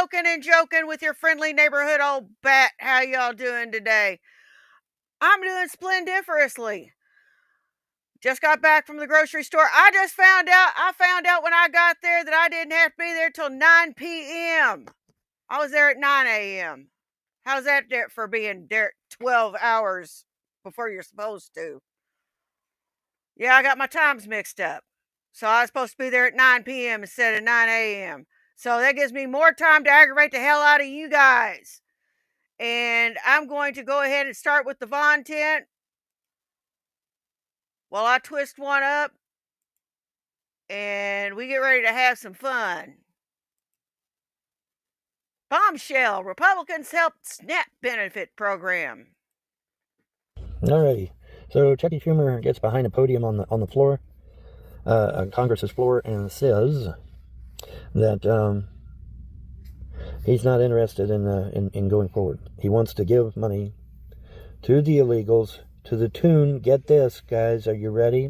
Smokin and Jokin with your friendly neighborhood old bat. How y'all doing today? I'm doing splendiferously. Just got back from the grocery store. I found out when I got there that I didn't have to be there till 9 p.m. I was there at 9 a.m. How's that for being there 12 hours before you're supposed to? Yeah, I got my times mixed up. So I was supposed to be there at 9 p.m. instead of 9 a.m. So that gives me more time to aggravate the hell out of you guys. And I'm going to go ahead and start with the Von tent while I twist one up and we get ready to have some fun. Bombshell, Republicans help SNAP benefit program. Alrighty, so Chucky Schumer gets behind a podium on the floor, on Congress's floor, and says that he's not interested in going forward. He wants to give money to the illegals to the tune. Get this, guys. Are you ready?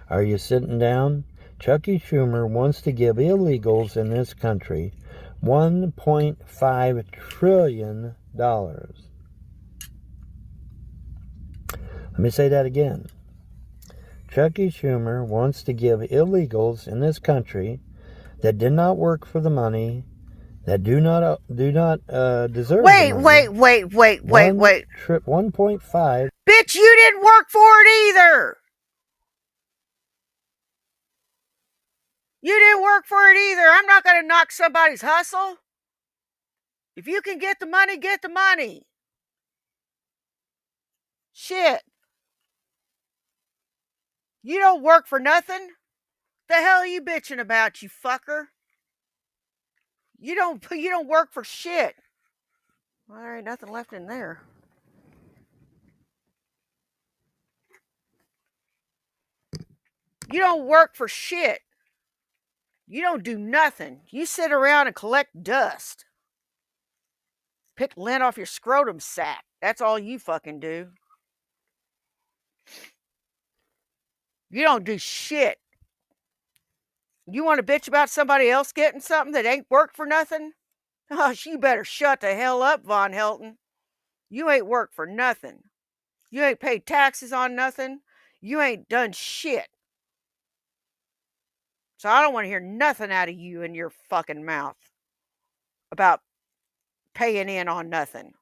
Are you sitting down? Chucky Schumer wants to give illegals in this country $1.5 trillion. Let me say that again. Chucky Schumer wants to give illegals in this country that did not work for the money, that do not deserve Wait, the money. wait. 1.5. Bitch, you didn't work for it either. You didn't work for it either. I'm not going to knock somebody's hustle. If you can get the money, get the money. Shit. You don't work for nothing? The hell are you bitching about, you fucker? You don't work for shit. Well, there ain't nothing left in there. You don't work for shit. You don't do nothing. You sit around and collect dust. Pick lint off your scrotum sack. That's all you fucking do. You don't do shit. You want to bitch about somebody else getting something that ain't worked for nothing? Oh, you better shut the hell up, Von Helton. You ain't worked for nothing. You ain't paid taxes on nothing. You ain't done shit. So I don't want to hear nothing out of you in your fucking mouth about paying in on nothing.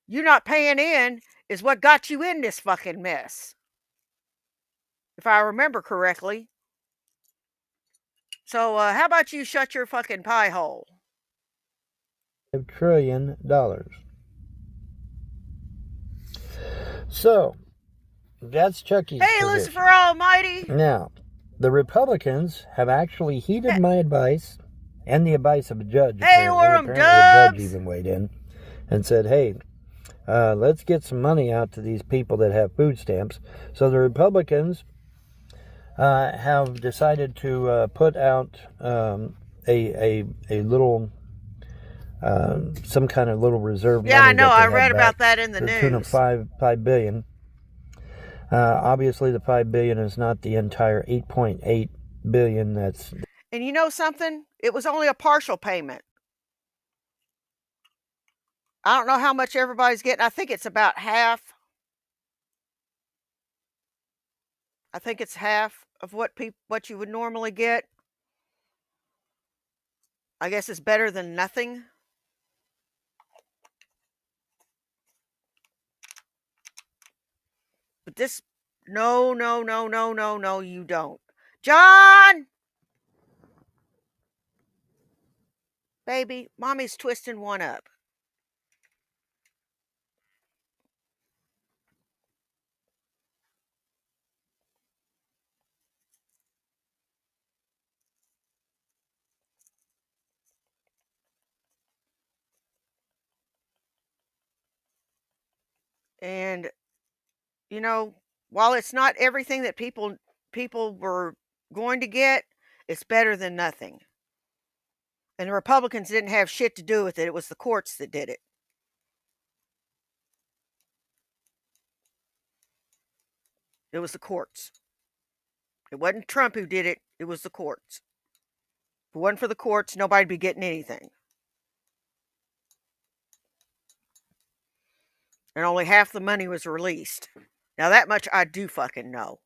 You not paying in is what got you in this fucking mess, if I remember correctly. So how about you shut your fucking pie hole? $1 trillion. So, that's Chucky's Hey, position. Lucifer Almighty. Now, the Republicans have actually heeded my advice and the advice of a judge. Hey, apparently Orem a judge Dubs. even weighed in and said, hey, let's get some money out to these people that have food stamps. So the Republicans have decided to put out a little some kind of little reserve. Yeah, money I know. that they I read had about back that in the to news. the tune of $5 billion. Obviously, the $5 billion is not the entire $8.8 billion. That's. And you know something? It was only a partial payment. I don't know how much everybody's getting. I think it's about half. I think it's half of what you would normally get. I guess it's better than nothing. But this, no, you don't. John! Baby, mommy's twisting one up. And, you know, while it's not everything that people were going to get, it's better than nothing. And the Republicans didn't have shit to do with it. It was the courts that did it. It was the courts. It wasn't Trump who did it. It was the courts. If it wasn't for the courts, nobody'd be getting anything. and only half the money was released. Now that much I do fucking know.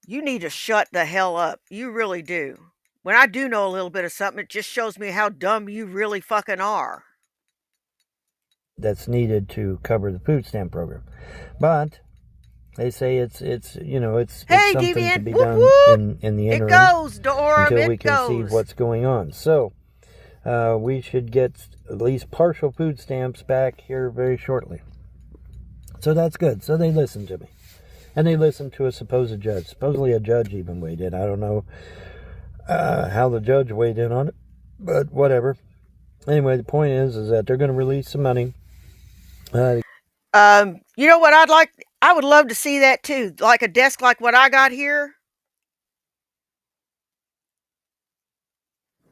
You need to shut the hell up. You really do. When I do know a little bit of something, it just shows me how dumb you really fucking are. That's needed to cover the food stamp program. But they say it's Hey, something to deviant, be whoop done whoop. in the It interim goes, Durham, until we it can see goes. what's going on. So we should get at least partial food stamps back here very shortly. So that's good. So they listened to me. And they listened to a supposed judge. Supposedly a judge even weighed in. I don't know how the judge weighed in on it, but whatever. Anyway, the point is that they're going to release some money. You know what I'd like? I would love to see that too. Like a desk like what I got here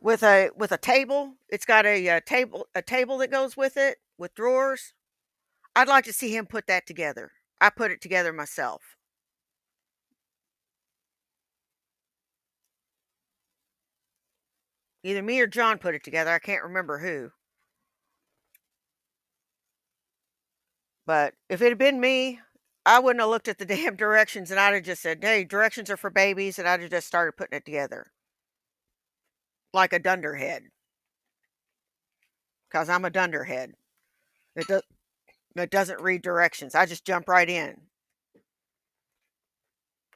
with a table. It's got a table that goes with it with drawers. I'd like to see him put that together. I put it together myself. Either me or John put it together. I can't remember who. But if it had been me, I wouldn't have looked at the damn directions and I'd have just said, hey, directions are for babies. And I'd have just started putting it together like a dunderhead. Because I'm a dunderhead. It, do- it doesn't read directions. I just jump right in.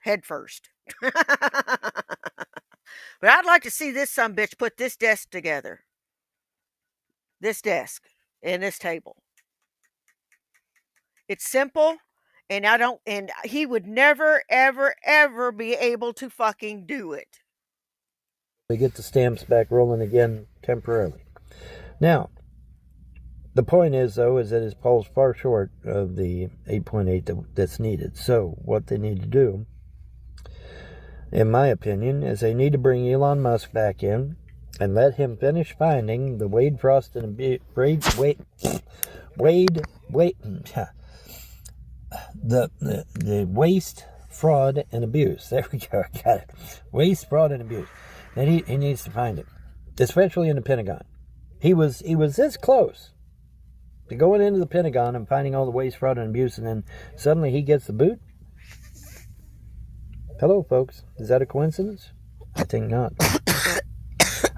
Head first. But I'd like to see this sumbitch put this desk together. This desk and this table. It's simple, and he would never, ever, ever be able to fucking do it. They get the stamps back rolling again temporarily. Now, the point is, though, is that it falls far short of the 8.8 that's needed. So what they need to do, in my opinion, is they need to bring Elon Musk back in and let him finish finding the Wade Frost and the waste, fraud, and abuse. There we go. Got it. Waste, fraud, and abuse. And he needs to find it, especially in the Pentagon. He was this close to going into the Pentagon and finding all the waste, fraud, and abuse, and then suddenly he gets the boot. Hello, folks. Is that a coincidence? I think not.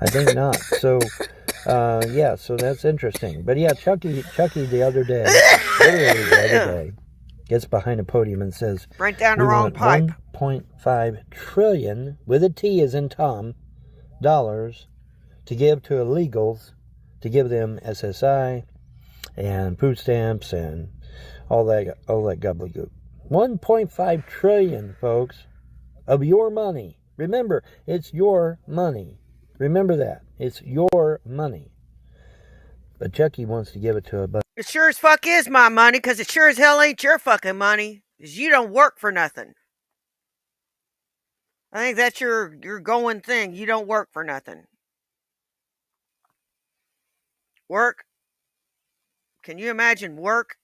I think not. So, yeah. So that's interesting. But yeah, Chucky, the other day, literally the other day, gets behind a podium and says, Right down the "We wrong want pipe. 1.5 trillion with a T as in Tom dollars to give to illegals, to give them SSI and food stamps and all that gobbledygook. 1.5 trillion, folks, of your money. Remember, it's your money. Remember that. It's your money. But Chucky wants to give it to a bunch. It sure as fuck is my money, because it sure as hell ain't your fucking money. Because you don't work for nothing. I think that's your going thing. You don't work for nothing. Work? Can you imagine work?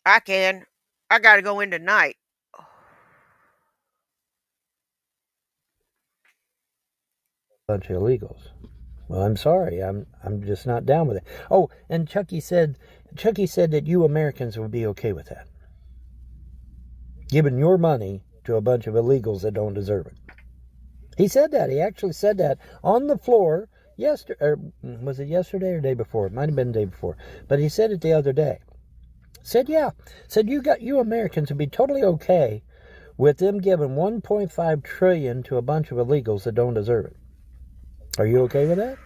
I can. I gotta go in tonight. Bunch of illegals. Well, I'm sorry. I'm just not down with it. Oh, and Chucky said that you Americans would be okay with that. Giving your money to a bunch of illegals that don't deserve it. He said that. He actually said that on the floor yesterday. Or was it yesterday or the day before? It might have been the day before. But he said it the other day. Said, yeah. Said you Americans would be totally okay with them giving 1.5 trillion to a bunch of illegals that don't deserve it. Are you okay with that?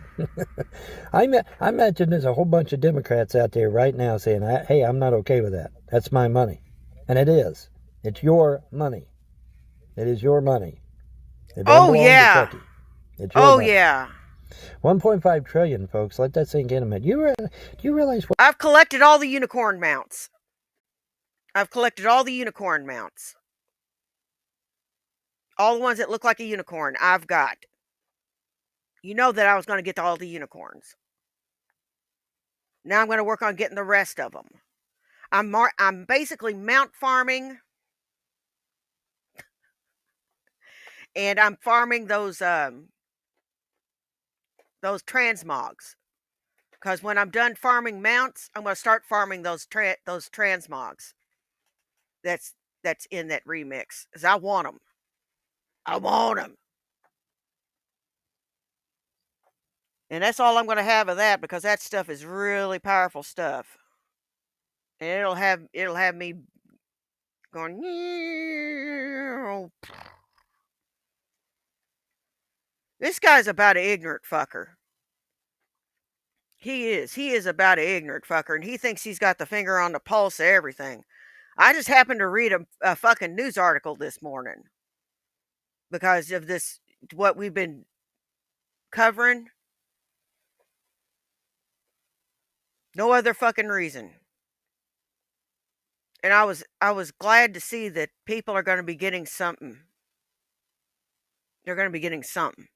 I imagine there's a whole bunch of Democrats out there right now saying, hey, I'm not okay with that. That's my money. And it is. It's your money. It is your money. It don't belong to Chucky. It's your money. Yeah. 1.5 trillion, folks. Let that sink in a minute. Do you realize what? I've collected all the unicorn mounts. All the ones that look like a unicorn, I've got. You know that I was going to get all the unicorns. Now I'm going to work on getting the rest of them. I'm basically mount farming And I'm farming those transmogs. Because when I'm done farming mounts, I'm going to start farming those transmogs. That's in that remix. Cause I want them. I want them. And that's all I'm going to have of that because that stuff is really powerful stuff. And it'll have me going. This guy's about an ignorant fucker. He is. He is about an ignorant fucker, and he thinks he's got the finger on the pulse of everything. I just happened to read a fucking news article this morning because of this, what we've been covering. No other fucking reason. And I was glad to see that people are going to be getting something. They're going to be getting something.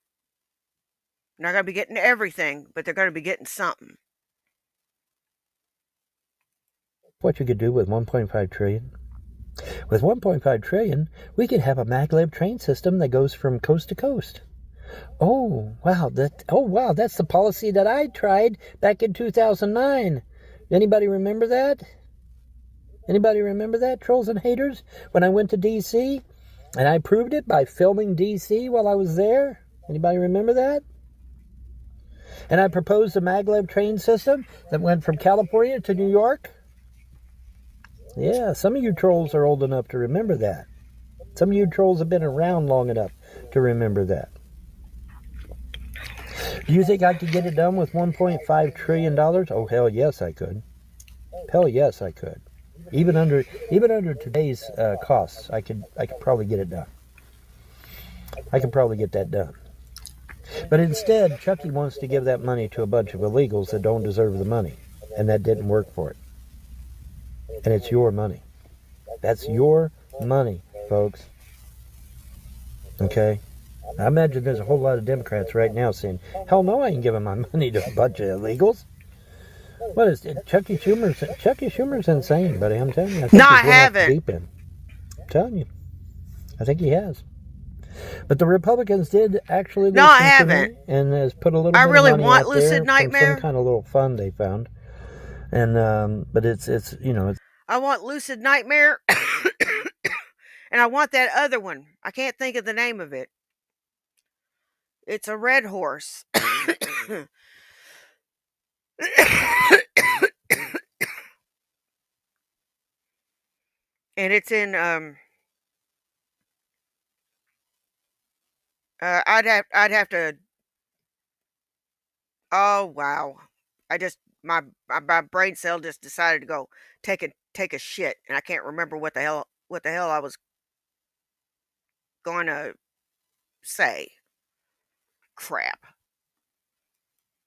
They're not going to be getting everything, but they're going to be getting something. What you could do with 1.5 trillion? With 1.5 trillion, we could have a maglev train system that goes from coast to coast. Oh wow, that's the policy that I tried back in 2009. Anybody remember that? Anybody remember that, trolls and haters? When I went to DC and I proved it by filming DC while I was there. Anybody remember that? And I proposed a maglev train system that went from California to New York. Yeah, some of you trolls are old enough to remember that. Some of you trolls have been around long enough to remember that. Do you think I could get it done with $1.5 trillion? Oh, hell yes, I could. Hell yes, I could. Even under today's costs, I could probably get it done. I could probably get that done. But instead, Chucky wants to give that money to a bunch of illegals that don't deserve the money, and that didn't work for it. And it's your money. That's your money, folks. Okay? I imagine there's a whole lot of Democrats right now saying, hell no, I ain't giving my money to a bunch of illegals. What is it? Chucky Schumer's insane, buddy. I'm telling you. No, I haven't. Deep in. I'm telling you. I think he has. But the Republicans did actually. No, I haven't. And has put a little. I bit really of money want out Lucid there Nightmare. Some kind of little fund they found, and but it's It's, I want Lucid Nightmare, and I want that other one. I can't think of the name of it. It's a red horse. And it's in I'd have to. Oh wow! I just my brain cell just decided to go take a shit, and I can't remember what the hell I was going to say. Crap.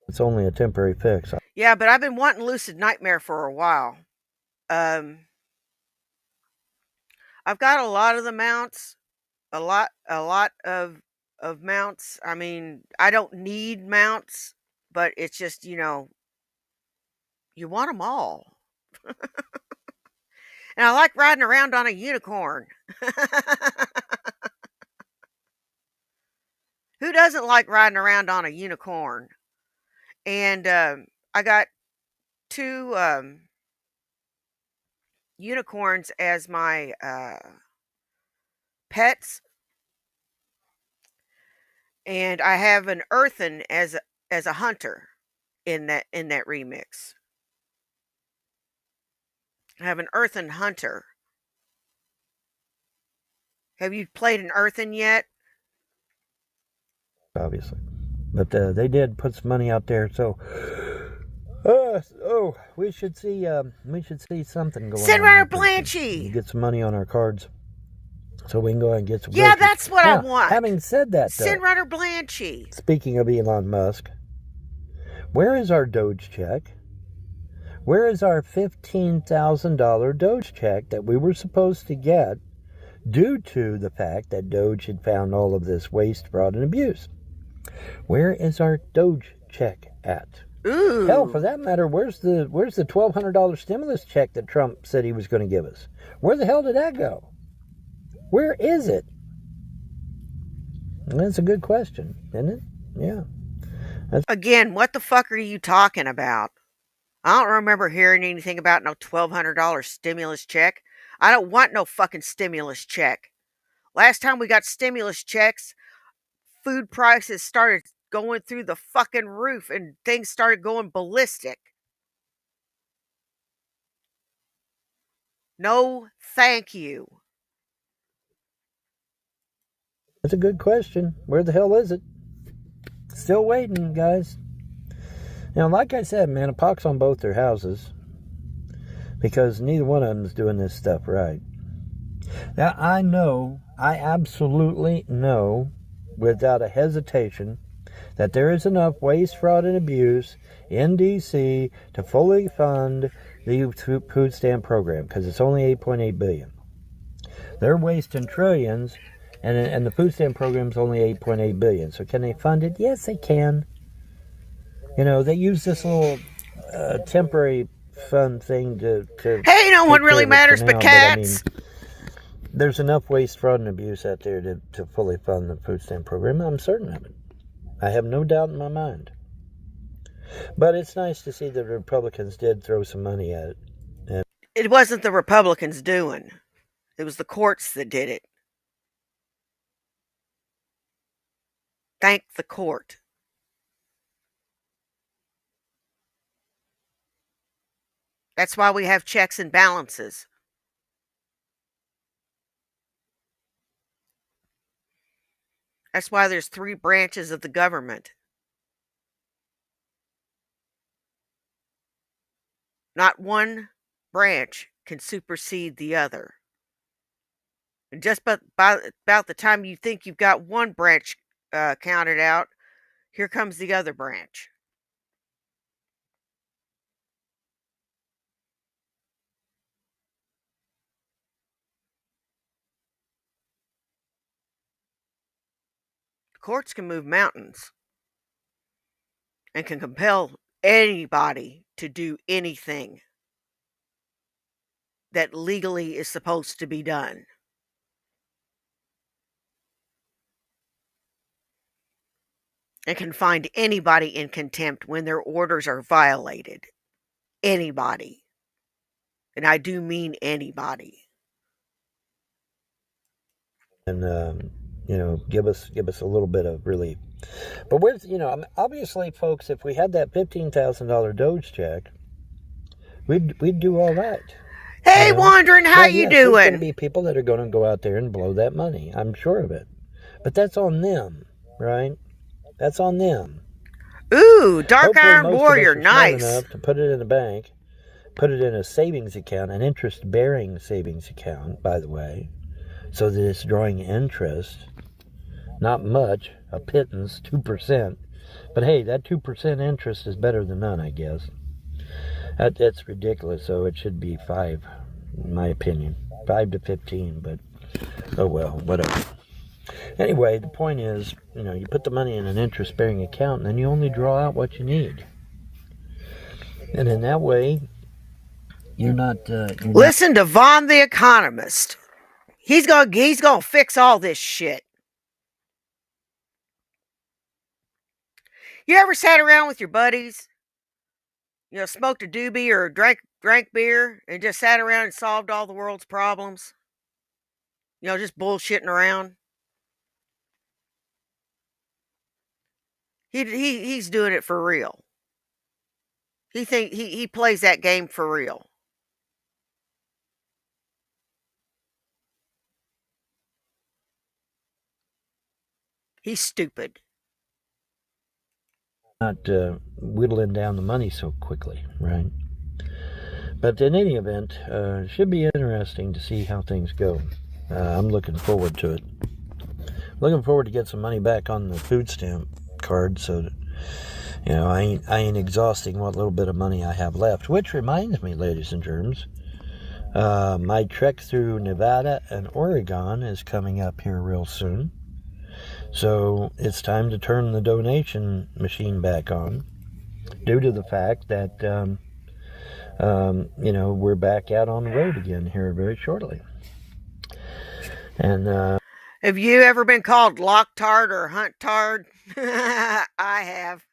It's only a temporary fix. Yeah, but I've been wanting Lucid Nightmare for a while. I've got a lot of the mounts, a lot of mounts. I mean, I don't need mounts, but it's just, you want them all. And I like riding around on a unicorn. Who doesn't like riding around on a unicorn? And I got 2 unicorns as my pets, and I have an earthen as a hunter in that remix. I have an earthen hunter. Have you played an earthen yet? Obviously, but they did put some money out there, so we should see something going on. Senator Blanchy, get some money on our cards, so we can go ahead and get some. Yeah, groceries. that's what I want. Having said that, Senator Blanchy. Speaking of Elon Musk, where is our Doge check? Where is our $15,000 Doge check that we were supposed to get due to the fact that Doge had found all of this waste, fraud, and abuse? Where is our Doge check at? Ooh. Hell, for that matter, where's the $1,200 stimulus check that Trump said he was going to give us? Where the hell did that go? Where is it? That's a good question, isn't it? Yeah. Again, what the fuck are you talking about? I don't remember hearing anything about no $1,200 stimulus check. I don't want no fucking stimulus check. Last time we got stimulus checks, food prices started going through the fucking roof and things started going ballistic. No, thank you. That's a good question. Where the hell is it? Still waiting, guys. Now, like I said, man, a pox on both their houses because neither one of them is doing this stuff right. Now, I absolutely know, without a hesitation, that there is enough waste, fraud, and abuse in D.C. to fully fund the food stamp program because it's only $8.8 billion. They're wasting trillions, and the food stamp program is only $8.8 billion. So can they fund it? Yes, they can. You know, they use this little temporary fund thing to Hey, no one really matters but cats. But I mean, there's enough waste, fraud, and abuse out there to fully fund the food stamp program. I'm certain of it. I have no doubt in my mind. But it's nice to see that the Republicans did throw some money at it. And it wasn't the Republicans doing. It was the courts that did it. Thank the court. That's why we have checks and balances. That's why there's 3 branches of the government. Not one branch can supersede the other. And just by about the time you think you've got one branch counted out, here comes the other branch. Courts can move mountains and can compel anybody to do anything that legally is supposed to be done. And can find anybody in contempt when their orders are violated. Anybody. And I do mean anybody. And you know, give us a little bit of relief. But with, you know, obviously, folks, if we had that $15,000 Doge check, we'd do all right. Hey, Wandering, how you There's going to doing? be people that are going to go out there and blow that money. I'm sure of it. But that's on them, right? That's on them. Ooh, Dark Hopefully Iron most Warrior, of us are smart nice. enough to put it in a bank, put it in a savings account, an interest-bearing savings account, by the way, so that it's drawing interest. Not much, a pittance, 2%. But hey, that 2% interest is better than none, I guess. That's ridiculous, so it should be 5, in my opinion. 5 to 15, but oh well, whatever. Anyway, the point is, you know, you put the money in an interest-bearing account, and then you only draw out what you need. And in that way, you're not... Listen to Vaughn the Economist. He's gonna fix all this shit. You ever sat around with your buddies, you know, smoked a doobie or drank beer and just sat around and solved all the world's problems? You know, just bullshitting around. He's doing it for real. He plays that game for real. He's stupid. Not whittling down the money so quickly, right? But in any event, it should be interesting to see how things go. I'm looking forward to it. Looking forward to get some money back on the food stamp card so that, you know, I ain't exhausting what little bit of money I have left. Which reminds me, ladies and germs, my trek through Nevada and Oregon is coming up here real soon. So it's time to turn the donation machine back on due to the fact that, you know, we're back out on the road again here very shortly. And Have you ever been called Locktard or Hunttard? I have.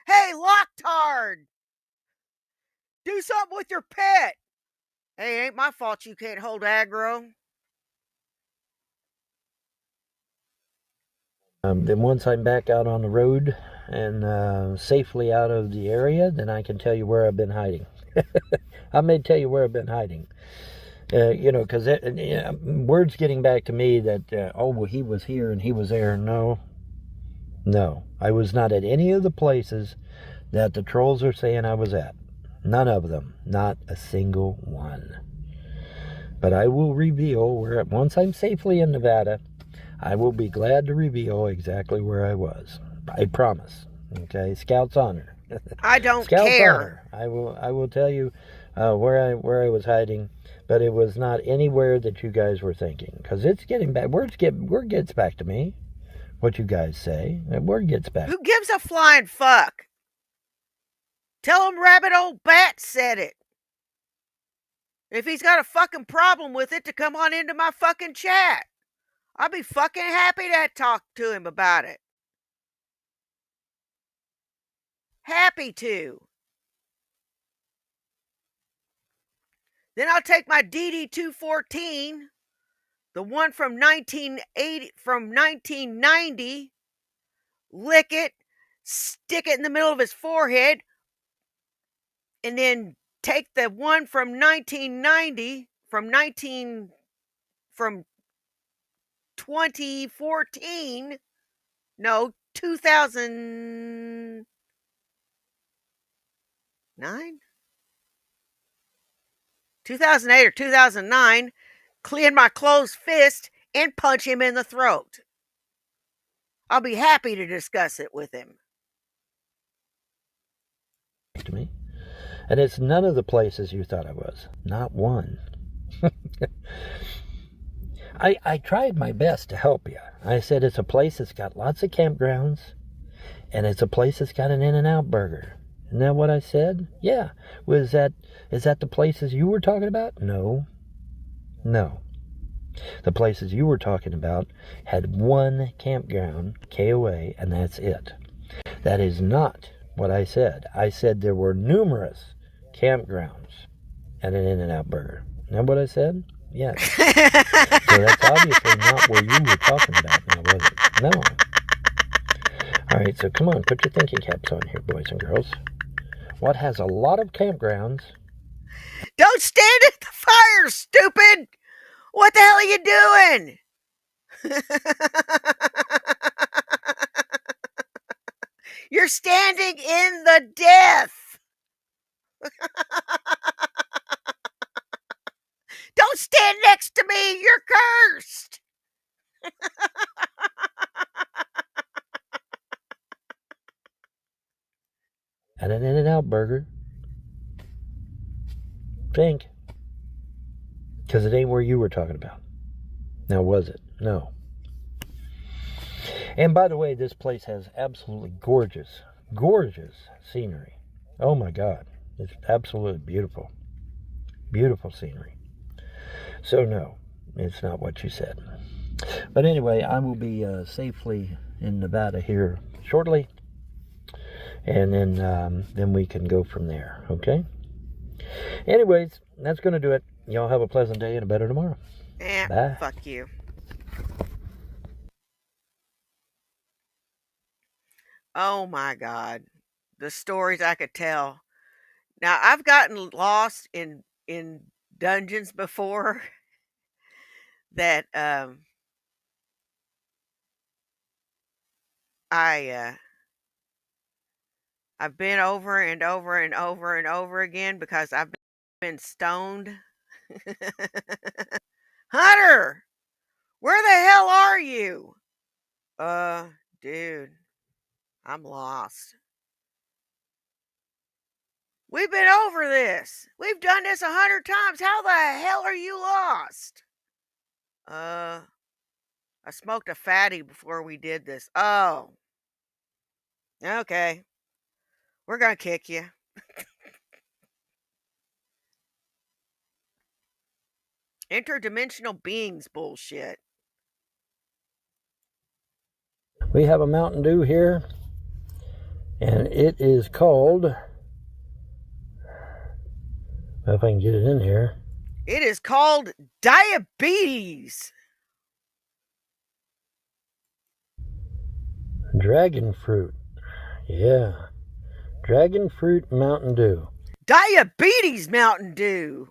Hey, Locktard! Do something with your pet! Hey, it ain't my fault you can't hold aggro. Then once I'm back out on the road and safely out of the area, then I can tell you where I've been hiding. I may tell you where I've been hiding. Because word's getting back to me that, oh, well, he was here and he was there. No, no. I was not at any of the places that the trolls are saying I was at. None of them. Not a single one. But I will reveal where, once I'm safely in Nevada, I will be glad to reveal exactly where I was. I promise. Okay, Scout's honor. I don't Scout's care. honor. I will tell you where I was hiding, but it was not anywhere that you guys were thinking. Because it's getting back. Word gets back to me. What you guys say. Word gets back. Who gives a flying fuck? Tell him Rabbit Old Bat said it. If he's got a fucking problem with it, to come on into my fucking chat. I'll be fucking happy to talk to him about it. Happy to. Then I'll take my DD-214, the one from 1990, lick it, stick it in the middle of his forehead, and then take the one from 1990, from 2014, no, 2009, 2008 or 2009, clean my closed fist and punch him in the throat. I'll be happy to discuss it with him. To me. And it's none of the places you thought I was. Not one. I tried my best to help you. I said it's a place that's got lots of campgrounds, and it's a place that's got an In-N-Out burger. Isn't that what I said? Yeah. Is that the places you were talking about? No. No. The places you were talking about had one campground, KOA, and that's it. That is not what I said. I said there were numerous campgrounds and an In-N-Out burger. Isn't that what I said? Yes. So that's obviously not where you were talking about now, was it? No. All right, so come on, put your thinking caps on here, boys and girls. What has a lot of campgrounds? Don't stand at the fire, stupid! What the hell are you doing? You're standing in the death. Don't stand next to me. You're cursed. And an In-N-Out burger. Think. Because it ain't where you were talking about. Now, was it? No. And by the way, this place has absolutely gorgeous, gorgeous scenery. Oh my God. It's absolutely beautiful. Beautiful scenery. So, no, it's not what you said. But anyway, I will be safely in Nevada here shortly. And then we can go from there, okay? Anyways, that's going to do it. Y'all have a pleasant day and a better tomorrow. Bye. Fuck you. Oh my God. The stories I could tell. Now, I've gotten lost in dungeons before that I I've been over and over and over and over again because I've been stoned. Hunter, where the hell are you? Dude, I'm lost. We've been over this. We've done this 100 times. How the hell are you lost? I smoked a fatty before we did this. Oh, okay. We're gonna kick you. Interdimensional beings bullshit. We have a Mountain Dew here, and it is called, if I can get it in here. It is called diabetes. Dragon fruit. Yeah. Dragon fruit Mountain Dew. Diabetes Mountain Dew.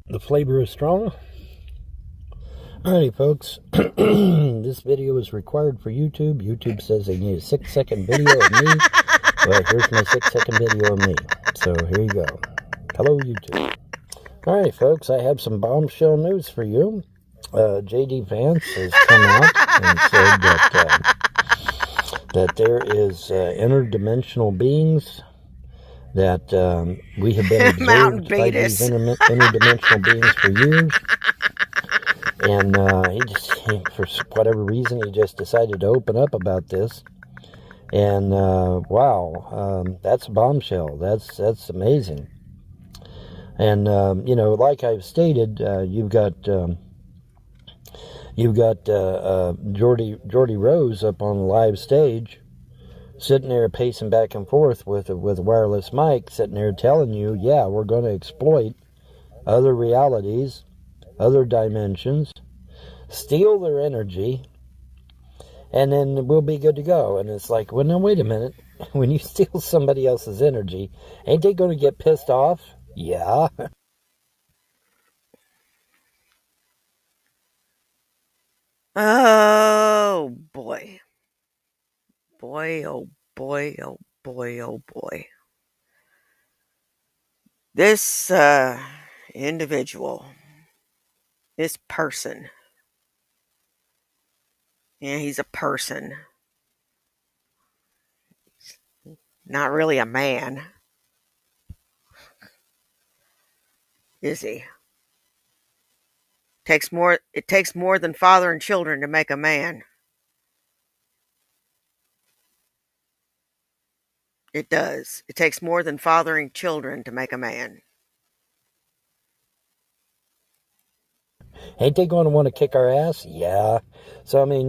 The flavor is strong. Alrighty, folks. This video is required for YouTube. YouTube says they need a 6-second video of me. Well, here's my 6-second video of me. So here you go. Hello, YouTube. Alright, folks. I have some bombshell news for you. J.D. Vance has come out and said that there is interdimensional beings that we have been observed by these interdimensional beings for years. And for whatever reason, he just decided to open up about this. And wow, that's a bombshell. That's amazing. And like I've stated, you've got Jordy Rose up on the live stage, sitting there pacing back and forth with a wireless mic, sitting there telling you, yeah, we're going to exploit other realities, other dimensions, steal their energy, and then we'll be good to go. And it's like, well, no, wait a minute. When you steal somebody else's energy, ain't they going to get pissed off? Yeah. Oh, boy. Boy, oh, boy, oh, boy, oh, boy. This individual, this person, yeah, he's a person, not really a man, is he? It takes more than father and children to make a man. It does. It takes more than fathering children to make a man. Ain't they going to want to kick our ass? Yeah. So, I mean,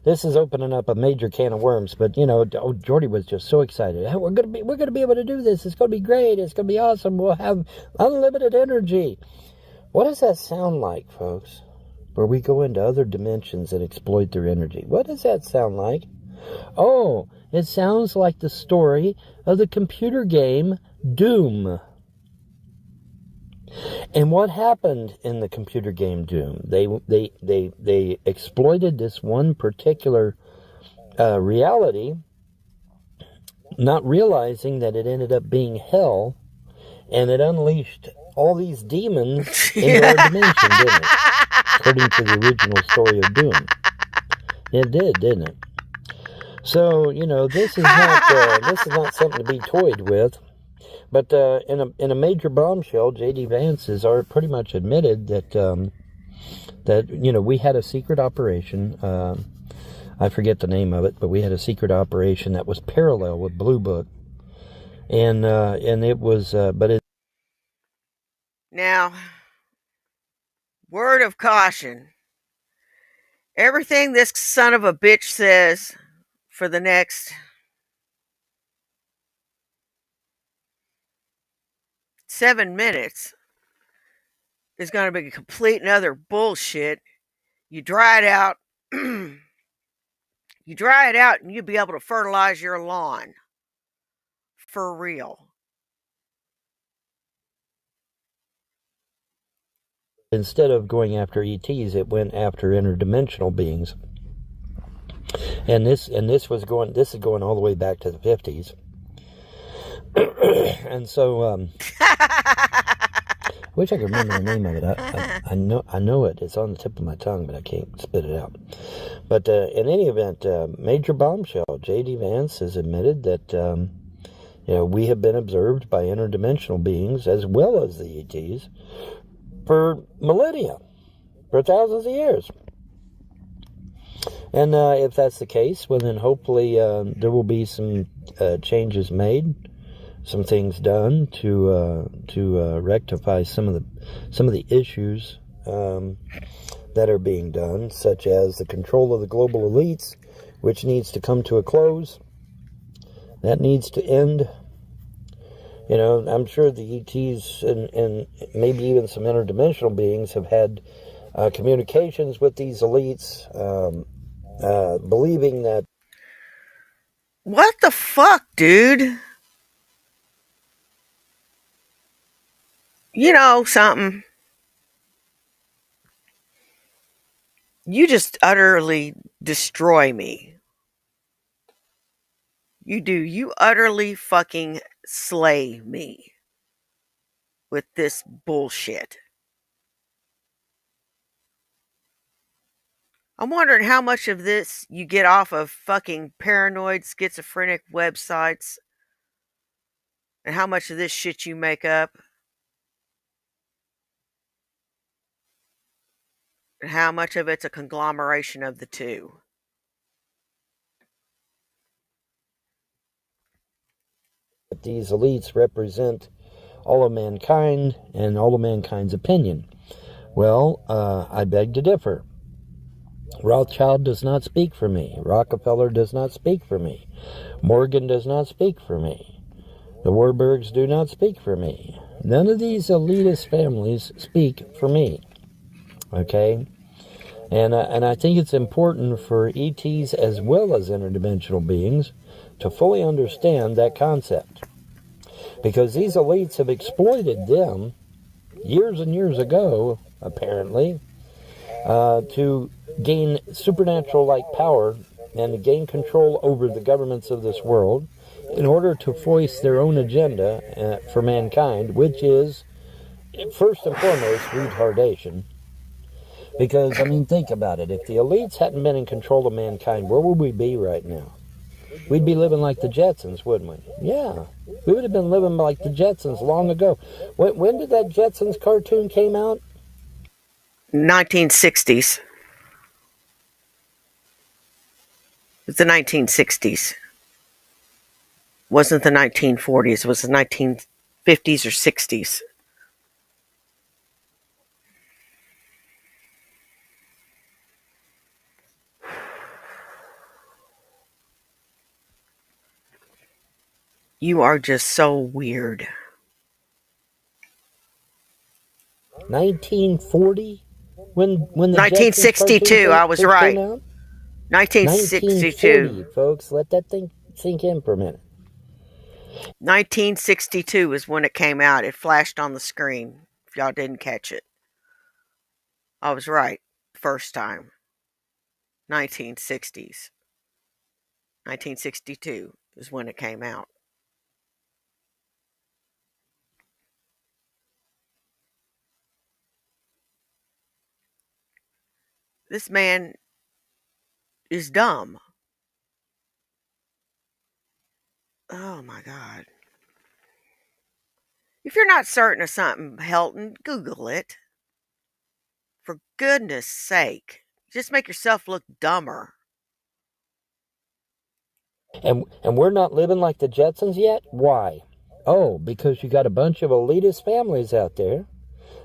this is opening up a major can of worms. But, Jordy was just so excited. Hey, we're going to be able to do this. It's going to be great. It's going to be awesome. We'll have unlimited energy. What does that sound like, folks? Where we go into other dimensions and exploit their energy. What does that sound like? Oh, it sounds like the story of the computer game Doom. And what happened in the computer game Doom? They exploited this one particular reality, not realizing that it ended up being hell, and it unleashed all these demons into our dimension, didn't it? According to the original story of Doom. It did, didn't it? So, this is not something to be toyed with. But in a major bombshell, J.D. Vance has pretty much admitted that we had a secret operation. I forget the name of it, but we had a secret operation that was parallel with Blue Book, and it was, but it. Now, word of caution: everything this son of a bitch says for the next 7 minutes is going to be complete and utter bullshit. You dry it out. You dry it out and you'll be able to fertilize your lawn. For real. Instead of going after ETs, it went after interdimensional beings. And this is going all the way back to the 50s. And so, wish I could remember the name of it. I know it. It's on the tip of my tongue, but I can't spit it out. But in any event, major bombshell. J.D. Vance has admitted that we have been observed by interdimensional beings as well as the ETs for millennia. for thousands of years. And if that's the case, well, then hopefully there will be some changes made, some things done to rectify some of the issues that are being done, such as the control of the global elites, which needs to come to a close. That needs to end. You know, I'm sure the ETs and maybe even some interdimensional beings have had communications with these elites, believing that. What the fuck, dude? You know something? You just utterly destroy me. You do. You utterly fucking slay me with this bullshit. I'm wondering how much of this you get off of fucking paranoid, schizophrenic websites and how much of this shit you make up and how much of it's a conglomeration of the two. These elites represent all of mankind and all of mankind's opinion. Well, I beg to differ. Rothschild does not speak for me. Rockefeller does not speak for me. Morgan does not speak for me. The Warburgs do not speak for me. None of these elitist families speak for me. Okay? And I think it's important for ETs as well as interdimensional beings to fully understand that concept. Because these elites have exploited them years and years ago, apparently, to gain supernatural-like power and to gain control over the governments of this world in order to voice their own agenda for mankind, which is, first and foremost, retardation. Because, I mean, think about it. If the elites hadn't been in control of mankind, where would we be right now? We'd be living like the Jetsons, wouldn't we? Yeah. We would have been living like the Jetsons long ago. When did that Jetsons cartoon came out? 1960s. It's the 1960s. Wasn't the 1940s. It was the 1950s or 60s. You are just so weird. 1940? When the Jetsons cartoon 1962, I was first came right. out? 1962. 1940, folks. Let that thing sink in for a minute. 1962 is when it came out. It flashed on the screen. If y'all didn't catch it, I was right first time. 1960s. 1962 is when it came out. This man is dumb. Oh my God. If you're not certain of something, Helton, Google it. For goodness sake. Just make yourself look dumber. And we're not living like the Jetsons yet? Why? Oh, because you got a bunch of elitist families out there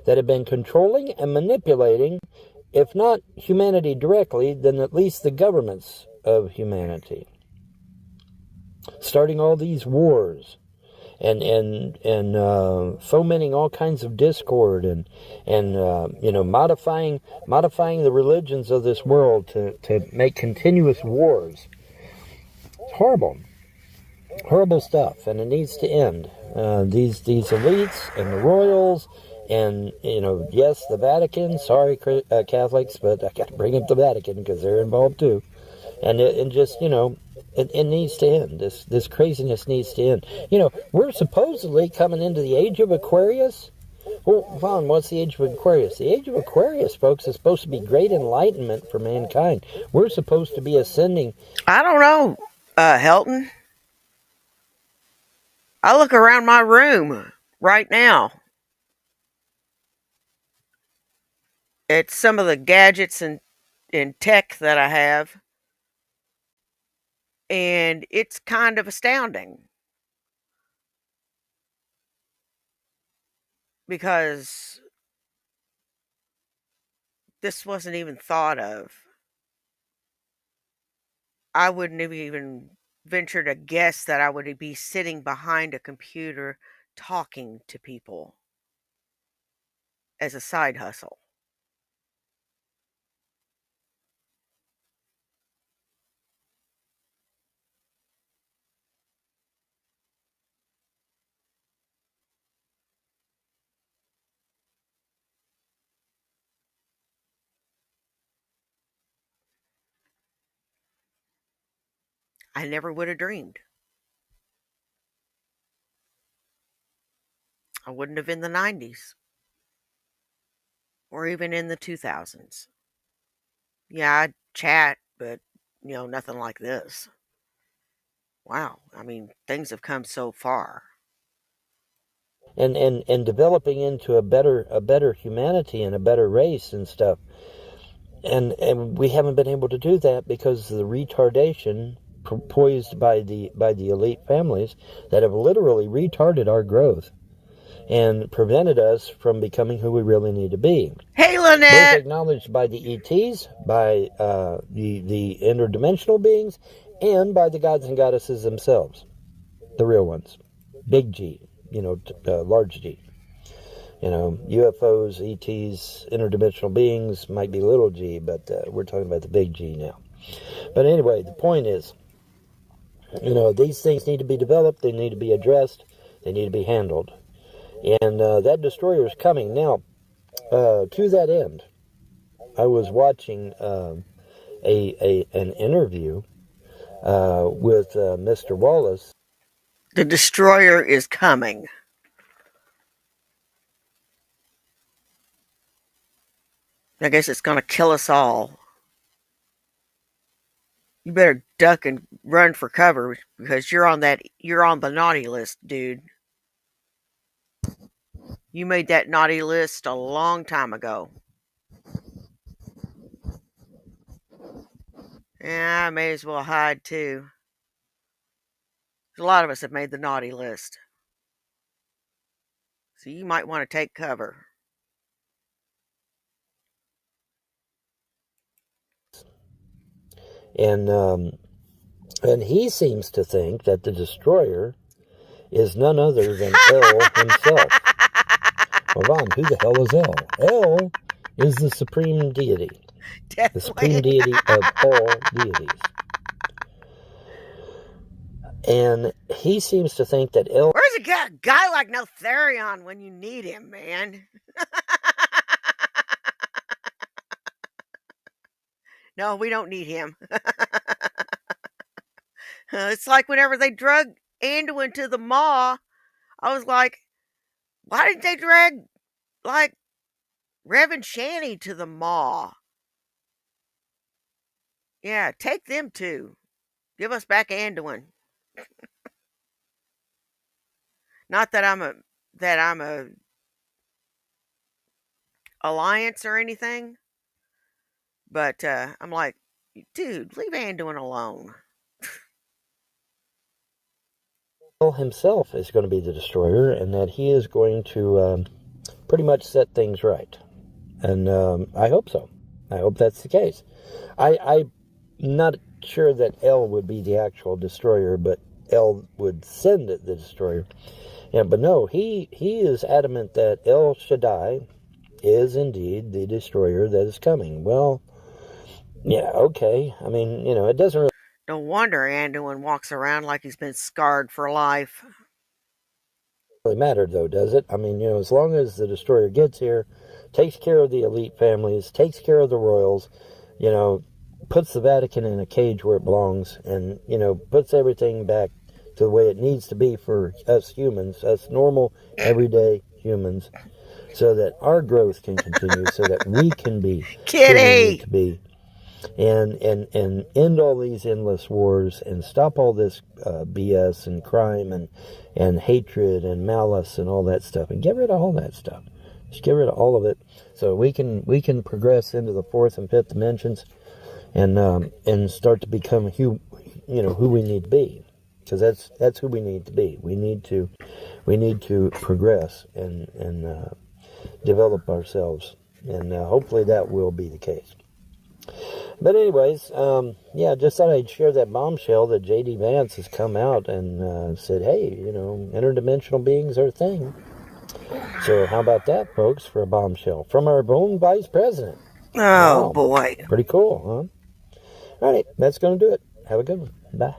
that have been controlling and manipulating, if not humanity directly, then at least the governments of humanity. Starting all these wars and fomenting all kinds of discord and modifying the religions of this world to make continuous wars. It's horrible stuff, and it needs to end. These elites and the royals, and yes, the Vatican. Sorry, Catholics, but I got to bring up the Vatican because they're involved too. And just it needs to end. This craziness needs to end. We're supposedly coming into the age of Aquarius. Well, Vaughn, what's the age of Aquarius? The age of Aquarius, folks, is supposed to be great enlightenment for mankind. We're supposed to be ascending. I don't know, Helton. I look around my room right now. at some of the gadgets and tech that I have, and it's kind of astounding because this wasn't even thought of. I wouldn't have even ventured to guess that I would be sitting behind a computer talking to people as a side hustle. I never would have dreamed. I wouldn't have in the 90s or even in the 2000s. Yeah, I'd chat, but nothing like this. Wow. I mean, things have come so far. And developing into a better humanity and a better race and stuff. And we haven't been able to do that because of the retardation poised by the elite families that have literally retarded our growth and prevented us from becoming who we really need to be. Hey, Both Lynette! acknowledged by the ETs, by the interdimensional beings, and by the gods and goddesses themselves, the real ones. Big G, large G. UFOs, ETs, interdimensional beings might be little g, but we're talking about the big G now. But anyway, the point is, these things need to be developed, they need to be addressed, they need to be handled. And that destroyer is coming. Now, to that end, I was watching an interview with Mr. Wallace. The destroyer is coming. I guess it's going to kill us all. You better duck and run for cover because you're on the naughty list, dude. You made that naughty list a long time ago. Yeah, I may as well hide too. A lot of us have made the naughty list. So you might want to take cover. And he seems to think that the destroyer is none other than El himself. Well, Ron, who the hell is El? El is the supreme deity. Definitely. The supreme deity of all deities. And he seems to think that El... Where's a guy like Notherion when you need him, man? No, we don't need him. It's like whenever they drug Anduin to the maw, I was like, why didn't they drag, like, Rev and Shanny to the maw? Yeah, take them too. Give us back Anduin. Not that I'm a alliance or anything, but I'm like, dude, leave Anduin alone. El himself is going to be the destroyer, and that he is going to pretty much set things right. And I hope so. I hope that's the case. I'm not sure that El would be the actual destroyer, but El would send the destroyer. Yeah, but no, he is adamant that El Shaddai is indeed the destroyer that is coming. Well, yeah, okay. I mean, it doesn't really... No wonder Anduin walks around like he's been scarred for life. matter, though, does it? I mean, as long as the destroyer gets here, takes care of the elite families, takes care of the royals, puts the Vatican in a cage where it belongs, and, puts everything back to the way it needs to be for us humans, us normal, everyday humans, so that our growth can continue, so that we can be who we need to be. And end all these endless wars and stop all this BS and crime and hatred and malice and all that stuff, and get rid of all that stuff. Just get rid of all of it, so we can progress into the fourth and fifth dimensions, and start to become who we need to be, because that's who we need to be. We need to progress and develop ourselves, and hopefully that will be the case. But anyways, just thought I'd share that bombshell that J.D. Vance has come out and said, hey, interdimensional beings are a thing. So how about that, folks, for a bombshell from our own vice president? Oh, Wow, boy. pretty cool, huh? All right, that's going to do it. Have a good one. Bye.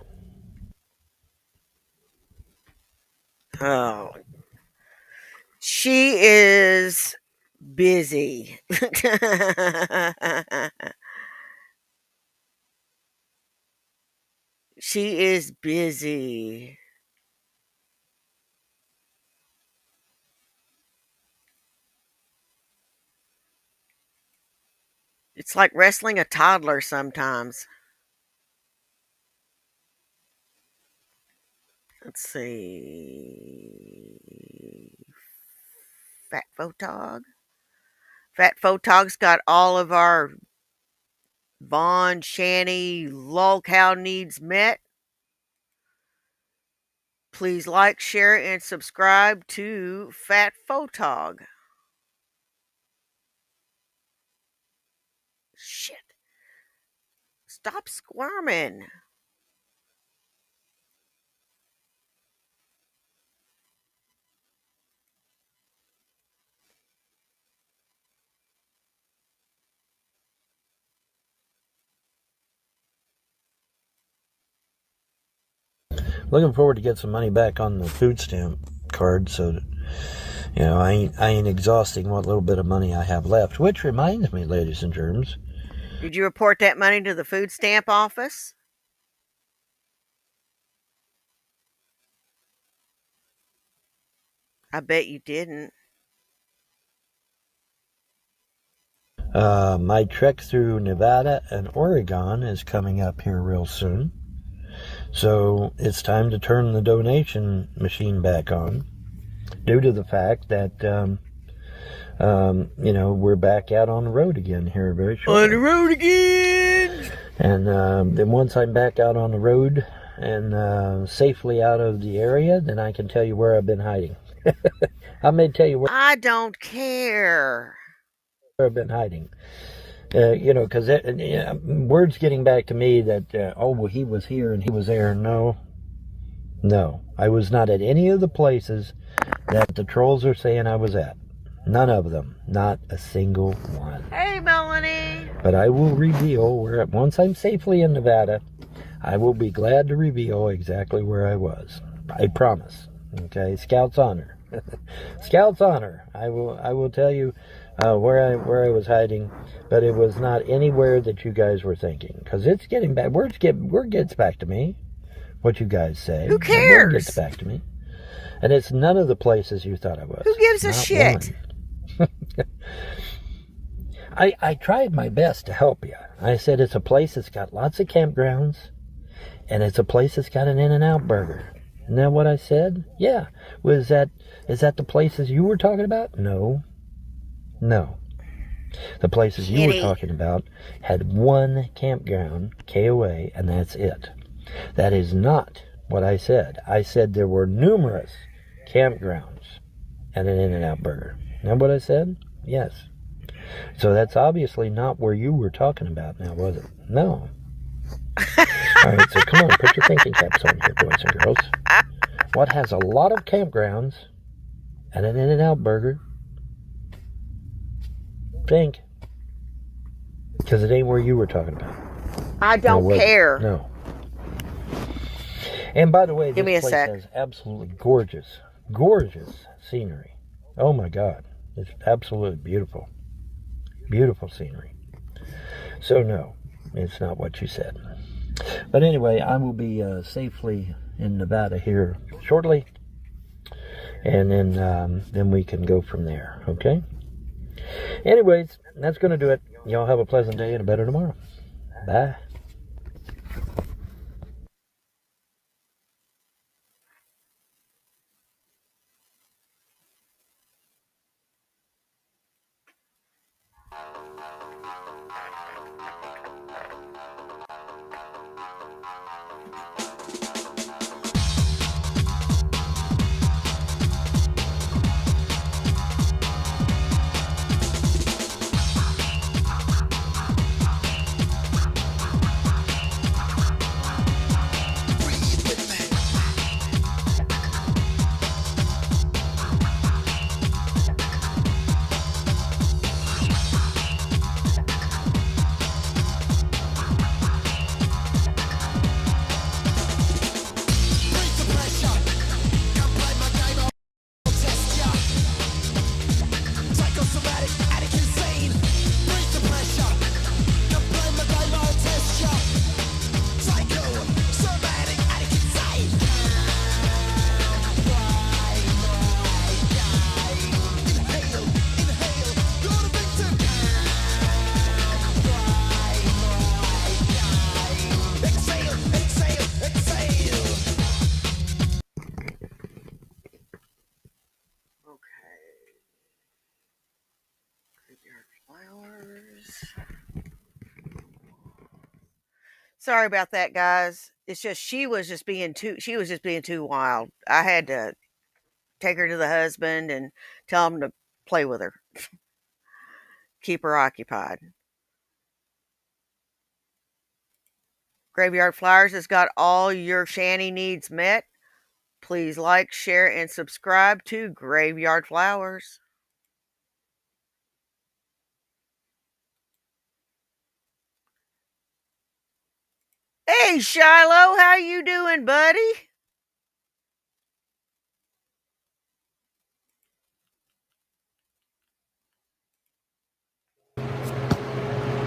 Oh, she is busy. She is busy. It's like wrestling a toddler sometimes. Let's see. Fat Photog. Fat Photog's got all of our Vaughn, Shanny, lolcow needs met. Please like, share, and subscribe to Fat Photog. Shit. Stop squirming. Looking forward to get some money back on the food stamp card, so that I ain't exhausting what little bit of money I have left. Which reminds me, ladies and germs. Did you report that money to the food stamp office? I bet you didn't. My trek through Nevada and Oregon is coming up here real soon. So it's time to turn the donation machine back on, due to the fact that, we're back out on the road again here very shortly. On the road again! And then once I'm back out on the road and safely out of the area, then I can tell you where I've been hiding. I may tell you where I don't care. I've been hiding. Because word's getting back to me that, well, he was here and he was there. No, I was not at any of the places that the trolls are saying I was at. None of them. Not a single one. Hey, Melanie. But I will reveal once I'm safely in Nevada, I will be glad to reveal exactly where I was. I promise. Okay, Scout's honor. Scout's honor. I will tell you where I was hiding, but it was not anywhere that you guys were thinking, because it's getting back. Word gets back to me. What you guys say. Who cares? Word gets back to me, and it's none of the places you thought I was. Who gives a Not shit? I tried my best to help you. I said it's a place that's got lots of campgrounds, and it's a place that's got an In-N-Out burger. Isn't that what I said? Yeah. Is that the places you were talking about? No. The places you were talking about had one campground, KOA, and that's it. That is not what I said. I said there were numerous campgrounds and an In-N-Out burger. Isn't that what I said? Yes. So that's obviously not where you were talking about now, was it? No. All right, so come on, put your thinking caps on here, boys and girls. What has a lot of campgrounds and an In-N-Out burger? Think. Because it ain't where you were talking about. I don't care. No. And by the way, Give me a this place sec. has absolutely gorgeous scenery. Oh my God. It's absolutely beautiful. Beautiful scenery. So no, it's not what you said. But anyway, I will be safely in Nevada here shortly, and then we can go from there. Okay. Anyways, that's going to do it. Y'all have a pleasant day and a better tomorrow. Bye. Sorry about that, guys. It's just she was just being too wild. I had to take her to the husband and tell him to play with her, keep her occupied. Graveyard Flowers has got all your shanty needs met. Please like, share, and subscribe to Graveyard Flowers. Hey, Shiloh, how you doing, buddy?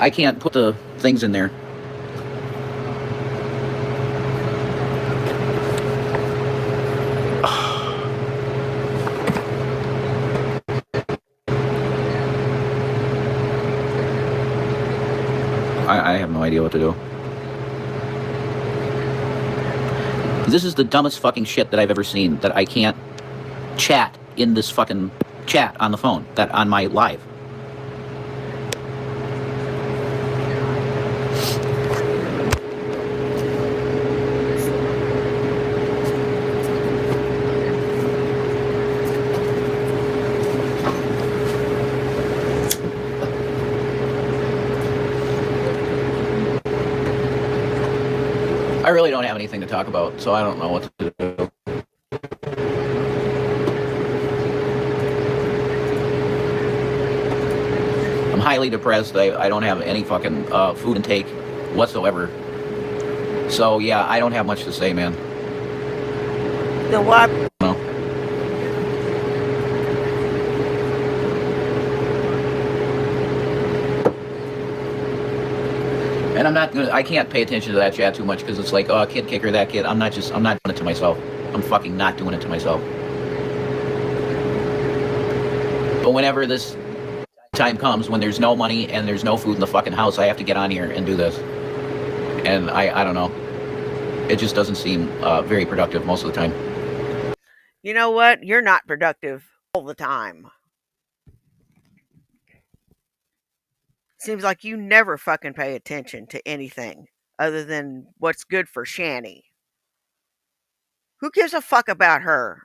I can't put the things in there. I have no idea what to do. This is the dumbest fucking shit that I've ever seen, that I can't chat in this fucking chat on the phone, that on my live. I really don't have anything to talk about, so I don't know what to do. I'm highly depressed. I don't have any fucking food intake whatsoever. So yeah, I don't have much to say, man. The what? No. And I can't pay attention to that chat too much because it's like, oh, kid kicker, that kid. I'm not doing it to myself. I'm fucking not doing it to myself. But whenever this time comes, when there's no money and there's no food in the fucking house, I have to get on here and do this. And I don't know. It just doesn't seem very productive most of the time. You know what? You're not productive all the time. Seems like you never fucking pay attention to anything other than what's good for Shanny. Who gives a fuck about her?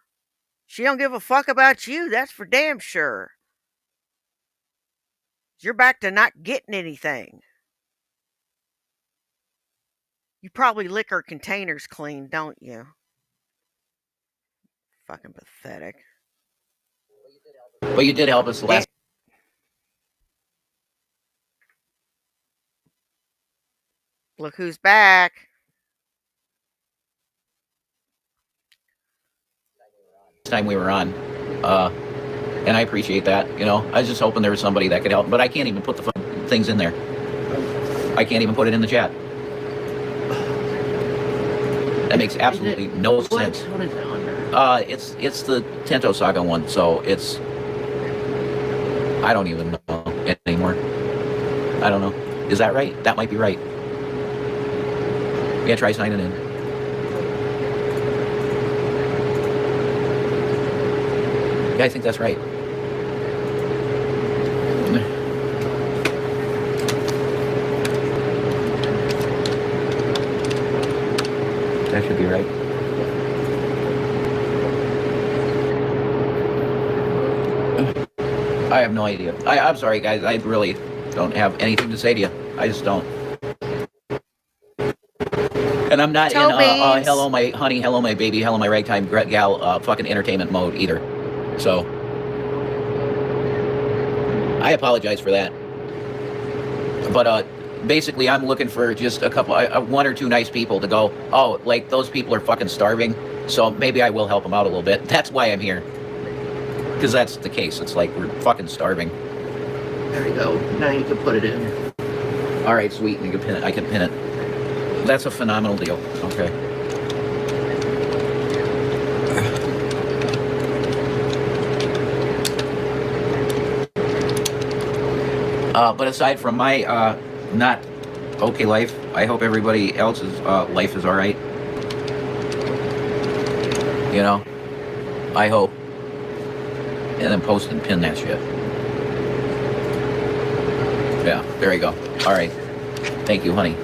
She don't give a fuck about you, that's for damn sure. You're back to not getting anything. You probably lick her containers clean, don't you? Fucking pathetic. But you did help us the last. Look who's back. Time we were on, and I appreciate that. You know, I was just hoping there was somebody that could help, but I can't even put the things in there. I can't even put it in the chat. That makes absolutely no sense. What is it on there? It's the Tento Saga one, so it's, I don't even know anymore. I don't know. Is that right? That might be right. Yeah, try signing in. Yeah, I think that's right. That should be right. I have no idea. I'm sorry, guys. I really don't have anything to say to you. I just don't. And I'm not in hello my honey, hello my baby, hello my ragtime gal fucking entertainment mode either. So I apologize for that. But basically I'm looking for just a couple, one or two nice people to go, oh, like those people are fucking starving, so maybe I will help them out a little bit. That's why I'm here. Because that's the case. It's like we're fucking starving. There you go. Now you can put it in. All right, sweet. You can pin it. I can pin it. That's a phenomenal deal. Okay. But aside from my not okay life, I hope everybody else's life is all right. You know, I hope. And then post and pin that shit. Yeah, there you go. All right. Thank you, honey.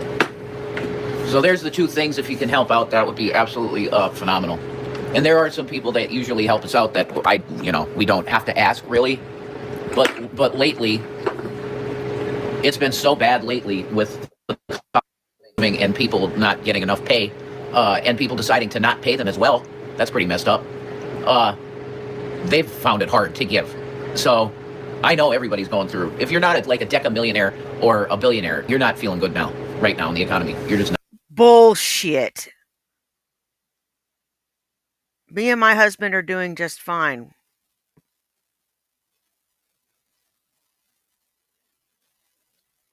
So there's the two things. If you can help out, that would be absolutely phenomenal. And there are some people that usually help us out that we don't have to ask really. But lately, it's been so bad lately with and people not getting enough pay, and people deciding to not pay them as well. That's pretty messed up. They've found it hard to give. So I know everybody's going through. If you're not like a decamillionaire or a billionaire, you're not feeling good now, right now in the economy. You're just not. Bullshit. Me and my husband are doing just fine.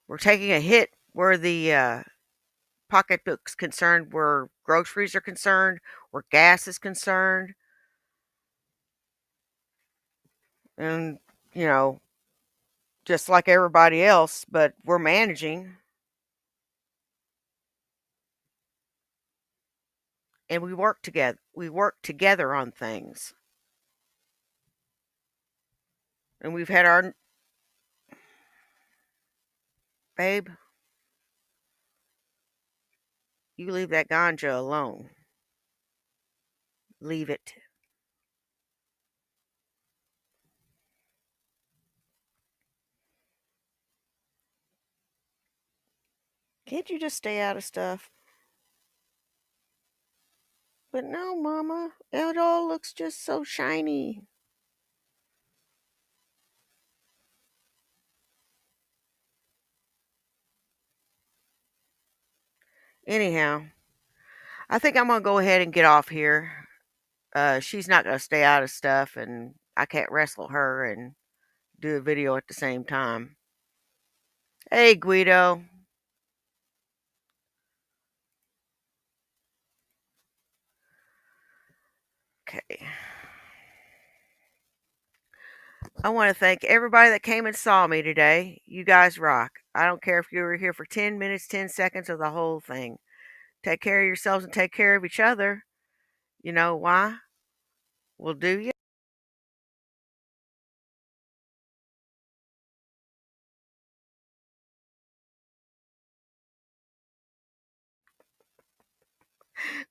We're taking a hit where the pocketbook's concerned, where groceries are concerned, where gas is concerned. And, you know, just like everybody else, but we're managing. And we work together. We work together on things. And we've had our babe, you leave that ganja alone. Leave it. Can't you just stay out of stuff? But no, Mama, it all looks just so shiny. Anyhow, I think I'm gonna go ahead and get off here. She's not gonna stay out of stuff, and I can't wrestle her and do a video at the same time. Hey, Guido. Okay. I want to thank everybody that came and saw me today. You guys rock. I don't care if you were here for 10 minutes, 10 seconds, or the whole thing. Take care of yourselves and take care of each other. You know why? We'll do you.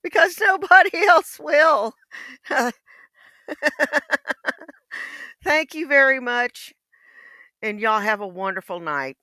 Because nobody else will. Thank you very much. And y'all have a wonderful night.